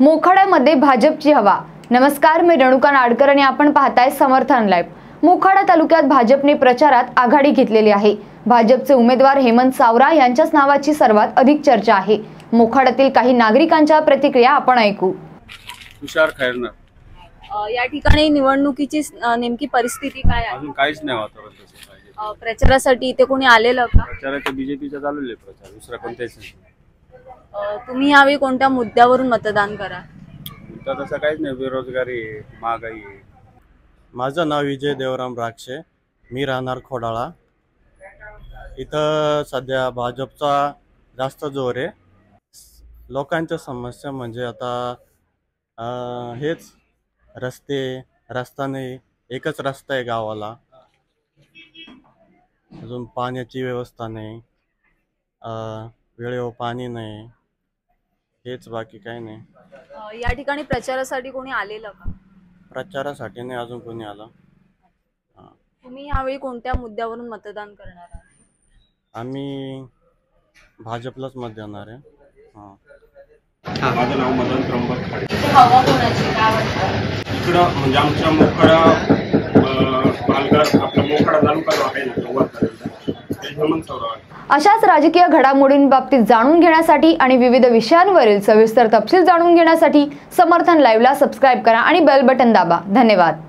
मोखाड्यामध्ये भाजपची हवा। नमस्कार, मी रेणुका नाडकर आणि आपण पाहताय समर्थन लाईव्ह। मोखाडा तालुक्यात भाजपने प्रचारात आघाडी घेतलेली आहे। भाजपचे उमेदवार हेमंत सावरा यांच्याच नावाची सर्वात अधिक चर्चा आहे। मोखाड्यातील काही नागरिकांच्या प्रतिक्रिया आपण ऐकू। तुषार खैरनार या ठिकाणी निवडणुकीची नेमकी परिस्थिती काय आहे? अजून काहीच नाही वातावरण तसं पाहिजे। प्रचारासाठी इथे कोणी आलेलं का? प्रचाराचा बीजेपीचा चालू आहे प्रचार, दुसरा कोणताच नाही। तुम्ही यावेळी कोणत्या मुद्द्यावरून मतदान करा? मुद्दा तसा काहीच नाही, बेरोजगारी आहे, महागाई आहे। माझं नाव विजय देवराम राक्षे, मी राहणार खोडाळा। इथं सध्या भाजपचा जास्त जोर आहे। लोकांच्या समस्या म्हणजे आता हेच रस्ता नाही, एकच रस्ता आहे गावाला, अजून पाण्याची व्यवस्था नाही, वेळेवर पाणी नाही, हेच, बाकी काही नाही। या ठिकाणी प्रचारासाठी कोणी आलेलं का? प्रचारासाठी नाही अजून कोणी आलं। तुम्ही यावेळी कोणत्या मुद्द्यावरून मतदान करणार आहात? आम्ही भाजपलाच मत देणार आहे। माझं नाव मदन त्र्यंबक खाडे। हवा कोणाची काय वाटतं? इकडं म्हणजे आमच्या मोखाडा पालघर, आपला मोखाडा तालुका जो आहे ना, हेमंत सावरा। अशाच राजकीय घडामोडींबाबतीत जाणून घेण्यासाठी आणि विविध विषयांवरील सविस्तर तपशील जाणून घेण्यासाठी समर्थन लाईव्हला सबस्क्राइब करा आणि बेल बटन दाबा। धन्यवाद।